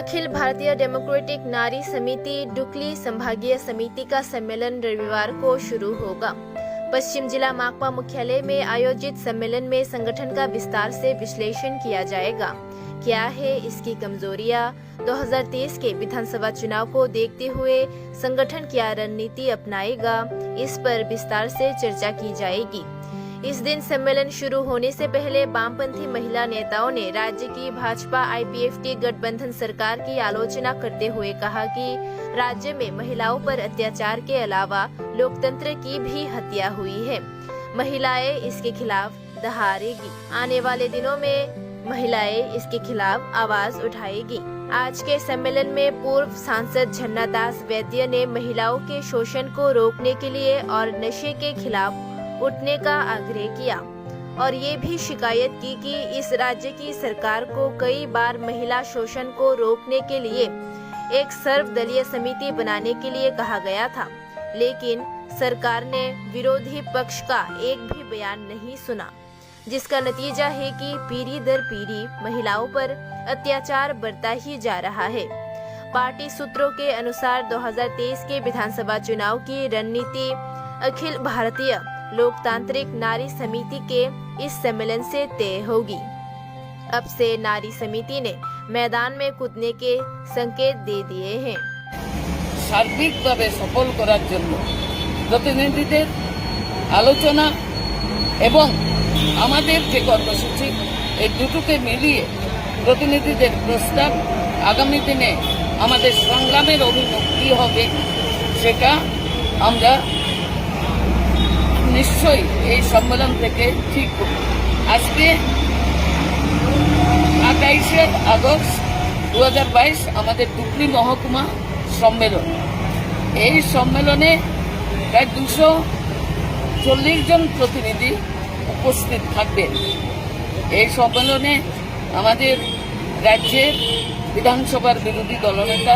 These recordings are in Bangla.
अखिल भारतीय डेमोक्रेटिक नारी समिति डुकली संभागीय समिति का सम्मेलन रविवार को शुरू होगा। पश्चिम जिला माकपा मुख्यालय में आयोजित सम्मेलन में संगठन का विस्तार से विश्लेषण किया जाएगा। क्या है इसकी कमजोरियां, 2023 के विधानसभा चुनाव को देखते हुए संगठन क्या रणनीति अपनाएगा, इस पर विस्तार से चर्चा की जाएगी। इस दिन सम्मेलन शुरू होने से पहले वामपंथी महिला नेताओं ने राज्य की भाजपा आईपीएफटी गठबंधन सरकार की आलोचना करते हुए कहा कि राज्य में महिलाओं पर अत्याचार के अलावा लोकतंत्र की भी हत्या हुई है। महिलाएं इसके खिलाफ दहाड़ेगी। आने वाले दिनों में महिलाएं इसके खिलाफ आवाज उठाएगी। आज के सम्मेलन में पूर्व सांसद झन्नादास वैद्य ने महिलाओं के शोषण को रोकने के लिए और नशे के खिलाफ उठने का आग्रह किया और ये भी शिकायत की कि इस राज्य की सरकार को कई बार महिला शोषण को रोकने के लिए एक सर्वदलीय समिति बनाने के लिए कहा गया था, लेकिन सरकार ने विरोधी पक्ष का एक भी बयान नहीं सुना, जिसका नतीजा है कि पीढ़ी दर पीढ़ी महिलाओं पर अत्याचार बढ़ता ही जा रहा है। पार्टी सूत्रों के अनुसार 2023 के विधानसभा चुनाव की रणनीति अखिल भारतीय लोकतांत्रिक नारी समिति के इस सम्मेलन से तय होगी। अब से नारी समिति ने मैदान में कूदने के संकेत दे दिए हैं। সার্বিকভাবে সফল করার জন্য প্রতিনিধিদের আলোচনা এবং আমাদের যে কর্মসূচি এই দুটোকে মিলিয়ে প্রতিনিধিদের প্রস্তাব আগামী দিনে আমাদের সংগ্রামের অভিমুখ কি হবে সেটা আমরা নিশ্চয়ই এই সম্মেলন থেকে ঠিক করব। আজকে 28শে আগস্ট 2022 আমাদের ডুকলি মহকুমা সম্মেলন। এই সম্মেলনে প্রায় 240 জন প্রতিনিধি উপস্থিত থাকবেন। এই সম্মেলনে আমাদের রাজ্যের বিধানসভার বিরোধী দলনেতা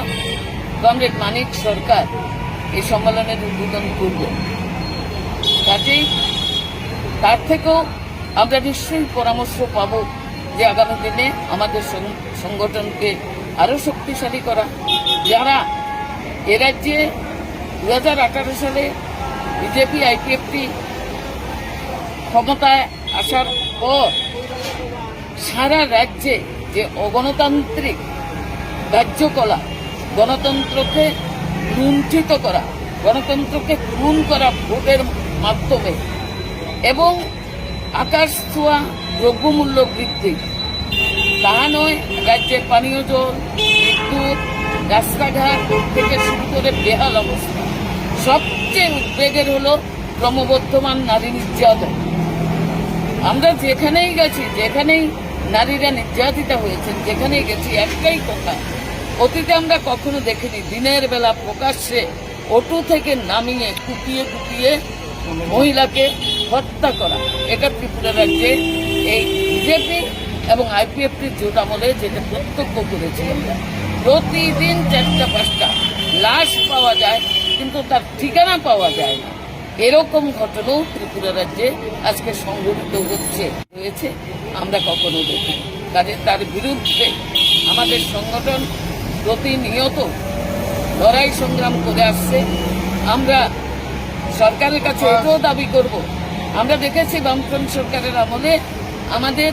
কমরেড মানিক সরকার এই সম্মেলনের উদ্বোধন করবেন। কাজেই তার থেকেও আমরা নিশ্চয়ই পরামর্শ পাব যে আগামী দিনে আমাদের সংগঠনকে আরও শক্তিশালী করা। যারা এ রাজ্যে 2018 সালে বিজেপি আইপিএফটি ক্ষমতায় আসার পর সারা রাজ্যে যে অগণতান্ত্রিক কার্যকলাপ, গণতন্ত্রকে লুণ্ঠিত করা, গণতন্ত্রকে খুন করা ভোটের মাধ্যমে এবং আকাশ ছোঁয়া দ্রব্যমূল্য বৃদ্ধি, তা নয় রাজ্যের পানীয় জল, বিদ্যুৎ, রাস্তাঘাট থেকে শুরু করে বেহাল অবস্থা। সবচেয়ে উদ্বেগের হলো ক্রমবর্ধমান নারী নির্যাতন। আমরা যেখানেই গেছি, যেখানেই নারীরা নির্যাতিতা হয়েছেন, যেখানেই গেছি একটাই কথা, অতীতে আমরা কখনো দেখিনি দিনের বেলা প্রকাশ্যে অটো থেকে নামিয়ে কুপিয়ে কুপিয়ে মহিলাকে হত্যা করা। এটা ত্রিপুরা রাজ্যে এই বিজেপি এবং আইপিএফটির জোট আমলে যেটা প্রত্যক্ষ করেছি আমরা। প্রতিদিন 4টা-5টা লাশ পাওয়া যায়, কিন্তু তার ঠিকানা পাওয়া যায় না। এরকম ঘটনাও ত্রিপুরা রাজ্যে আজকে সংঘটিত হয়েছে আমরা কখনো দেখি। কাজে তার বিরুদ্ধে আমাদের সংগঠন প্রতিনিয়ত লড়াই সংগ্রাম করে আসছে। আমরা সরকারের কাছে এটাও দাবি করব, আমরা দেখেছি বামফ্রন্ট সরকারের আমলে আমাদের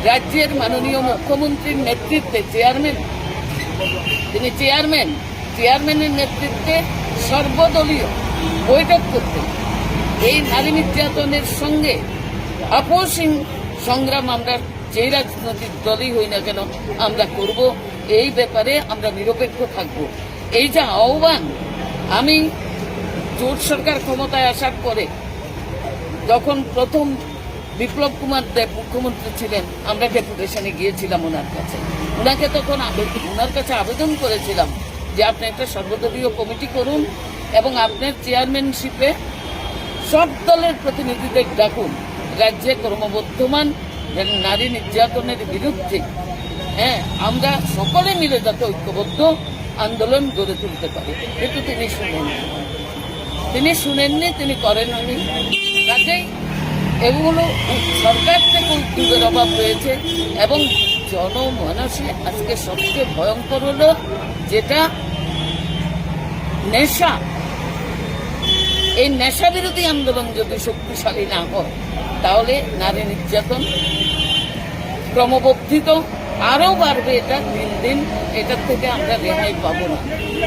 রাজ্যের মাননীয় মুখ্যমন্ত্রীর নেতৃত্বে চেয়ারম্যানের নেতৃত্বে সর্বদলীয় বৈঠক করতে এই নারী নির্যাতনের সঙ্গে আপোষহীন সংগ্রাম আমরা যে রাজনৈতিক দলই হই না কেন আমরা করব। এই ব্যাপারে আমরা নিরপেক্ষ থাকব। এই যে আহ্বান, আমি জোট সরকার ক্ষমতায় আসার পরে যখন প্রথম বিপ্লব কুমার দেব মুখ্যমন্ত্রী ছিলেন, আমরা ডেপুটেশনে গিয়েছিলাম ওনার কাছে। ওনাকে তখন ওনার কাছে আবেদন করেছিলাম যে আপনি একটা সর্বদলীয় কমিটি করুন এবং আপনার চেয়ারম্যানশিপে সব দলের প্রতিনিধিদের ডাকুন, রাজ্যে ক্রমবর্ধমান নারী নির্যাতনের বিরুদ্ধে আমরা সকলে মিলে যাতে ঐক্যবদ্ধ আন্দোলন গড়ে তুলতে পারি। কিন্তু তিনি শুনেননি, তিনি করেননি। কাজেই এগুলো সরকার থেকে উদ্যোগের অভাব রয়েছে এবং জনমানসে আজকে সবচেয়ে ভয়ঙ্কর হলো যেটা নেশা। এই নেশা বিরোধী আন্দোলন যদি শক্তিশালী না হয় তাহলে নারী নির্যাতন ক্রমবর্ধিত আরো বাড়বে, এটা দিন দিন এটার থেকে আমরা রেহাই পাবো না।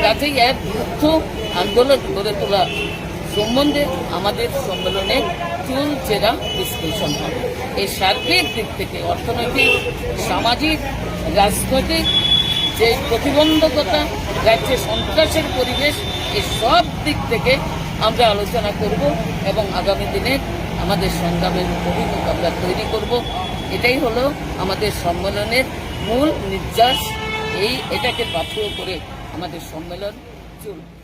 কাজেই এর বিরুদ্ধে আন্দোলন গড়ে তোলা সম্বন্ধে আমাদের সম্মেলনে চুল চেরা বিশ্লেষণ হবে। এই সার্বিক দিক থেকে অর্থনৈতিক, সামাজিক, রাজনৈতিক যে প্রতিবন্ধকতা, রাজ্যে সন্ত্রাসের পরিবেশ, এই সব দিক থেকে আমরা আলোচনা করব এবং আগামী দিনে আমাদের সংগ্রামের অভিমুখ আমরা তৈরি করব। এটাই হলো আমাদের সম্মেলনের মূল নির্যাস। এটাকে পাথেয় করে আমাদের সম্মেলন চলবে।